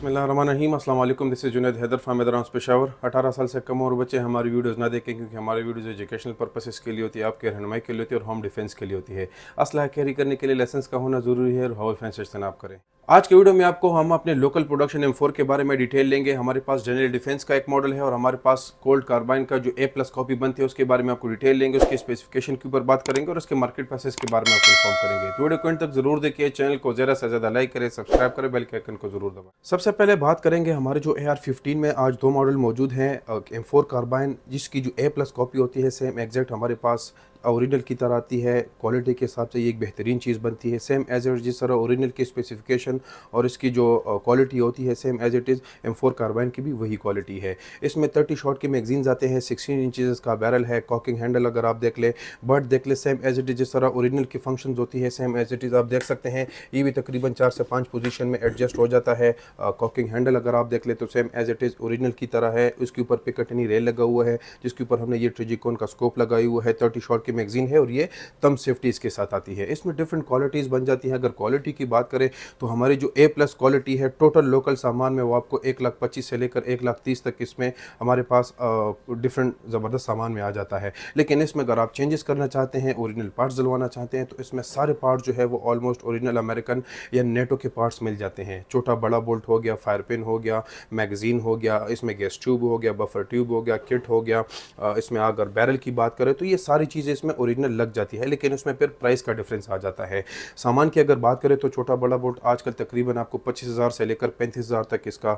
बिस्मिल्लाहिर्रहमानिर्रहीम। अस्सलाम वालेकुम। This is Junaid Haider from मैदाराउंस पेशावर। 18 साल से कम और बच्चे हमारी वीडियोस ना देखें, क्योंकि हमारी वीडियोस एजुकेशनल पर्पसेस के लिए होती है, आपके रहनुमाई के लिए होती है और होम डिफेंस के लिए होती है। असलहा कैरी करने के लिए लाइसेंस का होना ज़रूरी है और हवाई डिफेंस से इज्तनाब करें। आज के वीडियो में आपको हम अपने लोकल प्रोडक्शन M4 के बारे में डिटेल लेंगे। हमारे पास जनरल डिफेंस का एक मॉडल है और हमारे पास कोल्ट कार्बाइन का जो A+ कॉपी बनती है उसके बारे में आपको डिटेल लेंगे, उसके स्पेसिफिकेशन के ऊपर बात करेंगे और उसके मार्केट प्राइसेस के बारे में आपको इन्फॉर्म करेंगे। तो वीडियो को एंड तक जरूर देखिए, चैनल को ज़्यादा से ज़्यादा लाइक करें, सब्सक्राइब करें, बेल के आइकन को जरूर दबाएं। सबसे पहले बात करेंगे हमारे जो AR-15 में आज दो मॉडल मौजूद हैं। M4 कार्बाइन जिसकी जो A+ कॉपी होती है सेम एग्जैक्ट हमारे पास ओरिजिनल की तरह आती है। क्वालिटी के हिसाब से ये एक बेहतरीन चीज़ बनती है, सेम एज इट जिस तरह ओरिजिनल की स्पेसिफिकेशन और इसकी जो क्वालिटी होती है same as it is M4 carbine की भी वही क्वालिटी है। इसमें 30 शॉट के मैगजीन्स आते हैं, 16 इंचज़ का बैरल है, कॉकिंग हैंडल अगर आप देख ले, बट देख ले सेम एज इट इज़ जिस तरह ओरिजिनल की फंक्शंस होती है सेम एज इट इज़ आप देख सकते हैं। ये भी तकरीबन 4 से 5 पोजीशन में एडजस्ट हो जाता है। कॉकिंग हैंडल अगर आप देख ले तो same as it is original की तरह है। उसके ऊपर पिकेटनी रेल लगा हुआ है जिसके ऊपर हमने ये ट्रिजिकॉन का स्कोप लगाई हुआ है। 30 शॉट की मैगजीन है और ये तम सेफ्टी इसके साथ आती है। इसमें डिफरेंट क्वालिटीज़ बन जाती हैं। अगर क्वालिटी की बात करें तो हमारी जो A+ क्वालिटी है टोटल लोकल सामान में वो आपको 1,25,000 से लेकर 1,30,000 तक इसमें हमारे पास डिफरेंट ज़बरदस्त सामान में आ जाता है। लेकिन इसमें अगर आप चेंजेस करना चाहते हैं, ओरिजिनल पार्ट्स डलवाना चाहते हैं, तो इसमें सारे पार्ट्स जो है वो ऑलमोस्ट ओरिजिनल अमेरिकन या नेटो के पार्ट्स मिल जाते हैं। छोटा बड़ा बोल्ट हो गया, फायर पिन हो गया, मैगजीन हो गया, इसमें गैस ट्यूब हो गया, बफर ट्यूब हो गया, किट हो गया। इसमें अगर बैरल की बात करें तो ये सारी चीज़ें इसमें ओरिजिनल लग जाती है, लेकिन उसमें फिर प्राइस का डिफरेंस आ जाता है। सामान की अगर बात करें तो छोटा बड़ा बोल्ट आजकल तकरीबन आपको 25,000 से लेकर 35,000 तक इसका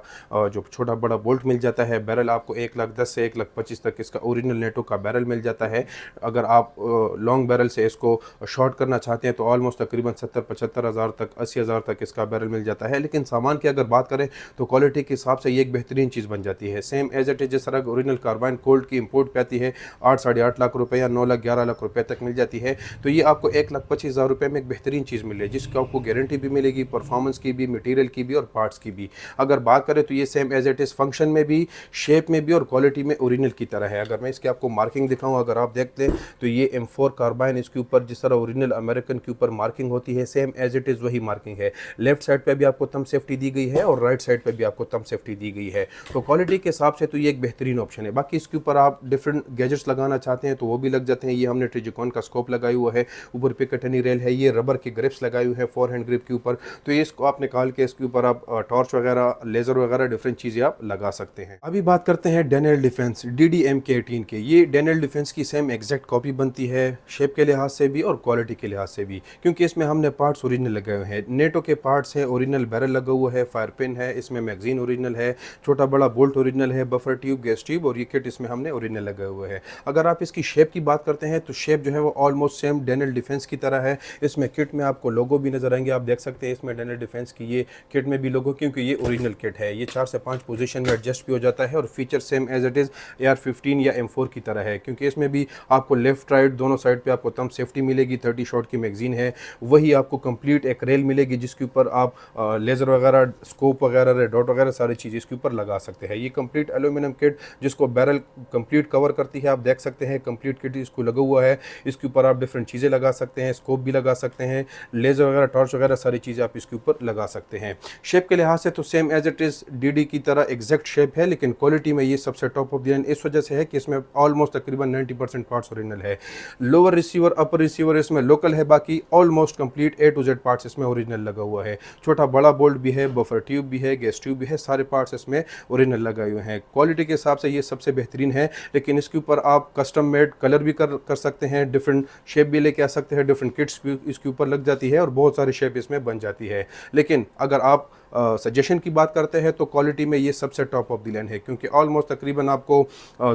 जो छोटा बड़ा बोल्ट मिल जाता है। बैरल आपको 1,10,000 से 1,25,000 तक इसका ओरिजिनल नेटो का बैरल मिल जाता है। अगर आप लॉन्ग बैरल से इसको शॉर्ट करना चाहते हैं तो ऑलमोस्ट तकरीबन 70-75,000 तक 80,000 तक इसका बैरल मिल जाता है। लेकिन सामान की अगर बात करें तो क्वालिटी के हिसाब से ये एक बेहतरीन चीज़ बन जाती है। सेम एज इट इज जिस तरह ओरिजिनल कार्बाइन कोल्ट की इंपोर्ट पे आती है 8-8.5 लाख रुपए या 9 लाख 11 लाख रुपए तक मिल जाती है, तो ये आपको 1,25,000 रुपये में एक बेहतरीन चीज़ मिल रही है जिसकी आपको गारंटी भी मिलेगी, परफॉर्मेंस की भी, मटेरियल की भी और पार्ट्स की भी। अगर बात करें तो ये same as it is function में भी, शेप में भी और क्वालिटी में ओरिजिनल की तरह है। अगर मैं इसकी आपको मार्किंग दिखाऊं, अगर आप देख लें तो ये M4 कार्बाइन इसके ऊपर जिस तरह ओरिजिनल अमेरिकन के ऊपर मार्किंग होती है सेम एज इट इज़ वही मार्किंग है। लेफ्ट साइड पर भी आपको तम सेफ्टी दी गई है और राइट साइड पर भी आपको तम सेफ्टी दी गई है। तो क्वालिटी के हिसाब से तो ये एक बेहतरीन ऑप्शन है। बाकी इसके ऊपर आप डिफरेंट गैजेट्स लगाना चाहते हैं तो वो भी लग जाते हैं। ये हमने ट्रिजिकॉन का स्कोप लगाया हुआ है, ऊपर पिकेटनी रेल है, ये रबर के ग्रिप्स लगाए हुए हैं फोर हैंड ग्रिप के ऊपर, तो ये इसको आप निकाल के इसके ऊपर आप टॉर्च वगैरह, लेज़र वगैरह डिफरेंट चीज़ें आप लगा सकते हैं। अभी बात करते हैं डेनियल डिफेंस DD-MK18 के। ये डेनियल डिफेंस की सेम एग्जैक्ट कॉपी बनती है, शेप के लिहाज से भी और क्वालिटी के लिहाज से भी, क्योंकि इसमें हमने पार्ट्स ओरिजिनल लगाए हुए हैं। नेटो के पार्ट्स हैं, ओरिजिनल बैरल लगा हुआ है, फायर पिन है, इसमें मैगजीन ओरिजिनल है, छोटा बड़ा बोल्ट ओरिजिनल है, बफर ट्यूब, गैस ट्यूब और ये किट इसमें हमने ओरिजिनल लगाए हुए है। अगर आप इसकी शेप की बात करते हैं तो शेप जो है वो ऑलमोस्ट सेम डेनियल डिफेंस की तरह है। इसमें किट में आपको लोगो भी नजर आएंगे, आप देख सकते हैं इसमें डेनियल डिफेंस की ये किट में भी लोगो, क्योंकि ये ओरिजिनल किट है। ये 4 से 5 पोजीशन में एडजस्ट भी हो जाता है और feature same as it is AR-15 या M4 की तरह है, क्योंकि इसमें भी आपको लेफ्ट राइट दोनों साइड पे आपको तम सेफ्टी मिलेगी। 30 शॉट की मैगजीन है, वही आपको कंप्लीट एक रेल मिलेगी जिसके ऊपर आप लेज़र वगैरह, स्कोप वगैरह, डॉट वगैरह सारी चीज़ इसके ऊपर लगा सकते हैं। ये कंप्लीट एल्यूमिनियम किट जिसको बैरल कंप्लीट कवर करती है, आप देख सकते हैं कंप्लीट किट इसको लगा हुआ है। इसके ऊपर आप डिफरेंट चीज़ें लगा सकते हैं, स्कोप भी लगा सकते हैं, लेज़र वगैरह, टॉर्च वगैरह सारी चीज़ें आप इसके ऊपर लगा सकते हैं। शेप के लिहाज से तो same as it is DD की तरह एग्जैक्ट शेप है, लेकिन क्वालिटी में ये सबसे टॉप ऑफ द लाइन इस वजह से है कि इसमें ऑलमोस्ट तकरीबन 90% पार्ट्स ओरिजिनल है। लोअर रिसीवर, अपर रिसीवर इसमें लोकल है, बाकी almost complete A to Z parts इसमें ओरिजिनल लगा हुआ है। छोटा बड़ा बोल्ट भी है, बफर ट्यूब भी है, गैस ट्यूब भी है, सारे पार्ट्स इसमें ओरिजिनल लगाए हुए हैं। क्वालिटी के हिसाब से ये सबसे बेहतरीन है, लेकिन इसके ऊपर आप कस्टम मेड कलर भी कर सकते हैं, डिफरेंट शेप भी लेके आ सकते हैं, डिफरेंट किट्स भी इसके ऊपर लग जाती है और बहुत सारी शेप इसमें बन जाती है। लेकिन अगर आप सजेशन की बात करते हैं तो क्वालिटी में ये सबसे टॉप ऑफ द लाइन है, क्योंकि ऑलमोस्ट तकरीबन आपको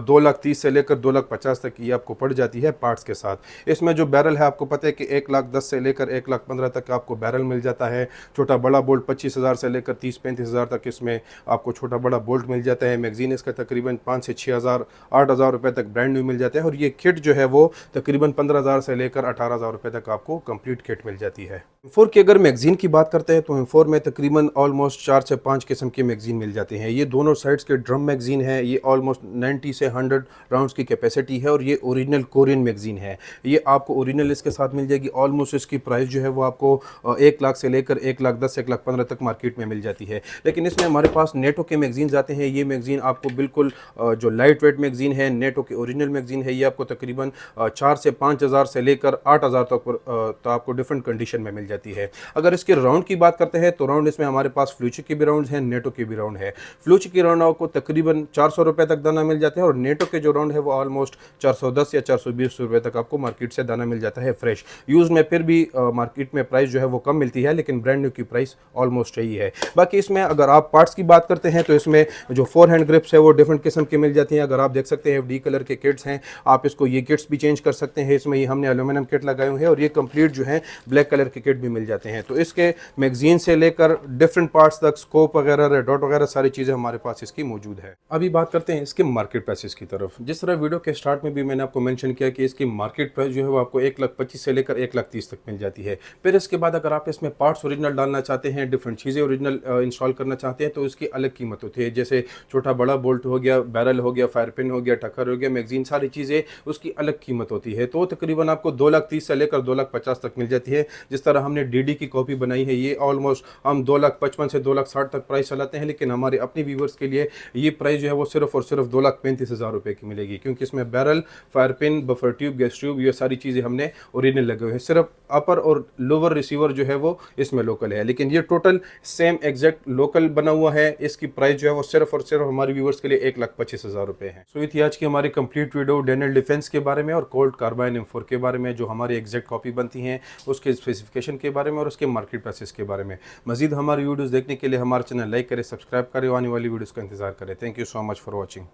2,30,000 से लेकर 2,50,000 तक ये आपको पड़ जाती है पार्ट्स के साथ। इसमें जो बैरल है आपको पता है कि 1,10,000 से लेकर 1,15,000 तक आपको बैरल मिल जाता है। छोटा बड़ा बोल्ट 25,000 से लेकर 30-35,000 तक इसमें आपको छोटा बड़ा बोल्ट मिल जाता है। मैगजीन इसका तकरीबन 5 से 6,000 8,000 रुपये तक ब्रांड न्यू मिल जाता है और ये किट जो है वो तकरीबन 15,000 से लेकर 18,000 रुपये तक आपको कंप्लीट किट मिल जाती है। M4 की अगर मैगज़ीन की बात करते हैं तो M4 में तकरीबन ऑलमोस्ट 4 से 5 किस्म के मैगज़ीन मिल जाते हैं। ये दोनों साइड्स के ड्रम मैगज़ीन है। ये ऑलमोस्ट 90 से 100 राउंड्स की कैपेसिटी है और ये ओरिजिनल कोरियन मैगज़ीन है। ये आपको ओरिजिनल इसके साथ मिल जाएगी। ऑलमोस्ट इसकी प्राइस जो है वो आपको 1 लाख से लेकर 1,10,000 1,15,000 तक मार्केट में मिल जाती है। लेकिन इसमें हमारे पास नेटो के मैगज़ीन्स आते हैं। ये मैगज़ीन आपको बिल्कुल जो लाइट वेट मैगज़ीन है, नेटो की ओरिजिनल मैगज़ीन है, ये आपको तकरीबन 4 से 5,000 से लेकर 8,000 तक तो आपको डिफरेंट कंडीशन में मिल जाती है। अगर इसके राउंड की बात करते हैं तो राउंड इसमें हमारे पास फ्लूची के भी राउंड हैं, नेटो के भी राउंड है। फ्लूची की राउंड आपको तकरीबन 400 रुपए तक दाना मिल जाता है और नेटो के जो राउंड है वो ऑलमोस्ट 410 या 420 रुपए तक आपको मार्केट से दाना मिल जाता है फ्रेश। यूज में फिर भी मार्केट में प्राइस जो है वो कम मिलती है, लेकिन ब्रांड न्यू की प्राइस ऑलमोस्ट यही है। बाकी इसमें अगर आप पार्ट्स की बात करते हैं तो इसमें जो 4 हैंड ग्रिप्स है वो डिफरेंट किस्म के मिल जाती हैं। अगर आप देख सकते हैं डी कलर के किट्स हैं, आप इसको ये किट्स भी चेंज कर सकते हैं। इसमें ये हमने एल्यूमिनियम किट लगाए हुए हैं और ये कंप्लीट जो है ब्लैक कलर के किट भी मिल जाते हैं। तो इसके मैगजीन से लेकर डिफरेंट पार्ट्स तक, स्कोप वगैरह, रेड डॉट वगैरह सारी चीज़ें हमारे पास इसकी मौजूद है। अभी बात करते हैं इसके मार्केट प्राइसेस की तरफ। जिस तरह वीडियो के स्टार्ट में भी मैंने आपको मेंशन किया कि इसकी मार्केट प्राइस जो है वो आपको 1,25,000 से लेकर 1,30,000 तक मिल जाती है। फिर इसके बाद अगर आप इसमें पार्ट्स ओरिजिनल डालना चाहते हैं, डिफरेंट चीज़ें ओरिजिनल इंस्टॉल करना चाहते हैं तो उसकी अलग कीमत होती है। जैसे छोटा बड़ा बोल्ट हो गया, बैरल हो गया, फायर पिन हो गया, टक्कर हो गया, मैगजीन, सारी चीज़ें उसकी अलग कीमत होती है। तो तकरीबन आपको 2,30,000 से लेकर 2,50,000 तक मिल जाती है। जिस तरह हमने डीडी की कॉपी बनाई है, ये ऑलमोस्ट हम 2,55,000 से 2,60,000 तक प्राइस चलाते हैं, लेकिन हमारे अपने व्यूवर्स के लिए ये प्राइस जो है वो सिर्फ और सिर्फ 2,35,000 रुपए की मिलेगी, क्योंकि इसमें barrel, fire pin, buffer tube, gas tube, ये सारी चीज़ें हमने ओरिजिनल लगे हुए हैं। सिर्फ अपर और लोअर रिसीवर जो है वो इसमें लोकल है, लेकिन ये टोटल सेम एग्जैक्ट लोकल बना हुआ है। इसकी प्राइस जो है वो सिर्फ और सिर्फ हमारे व्यूवर्स के लिए 1,25,000 रुपए है। सो ये थी आज की हमारी कंप्लीट वीडियो डैनियल डिफेंस के बारे में और कोल्ट कार्बाइन M4 के बारे में, जो हमारी एग्जैक्ट कॉपी बनती हैं, उसके स्पेसिफिकेशन के बारे में और उसके मार्केट प्राइसेस के बारे में। मजीद हमारी वीडियोस देखने के लिए हमारा चैनल लाइक करें, सब्सक्राइब करें, आने वाली वीडियोस का इंतजार करें। Thank you so much for watching.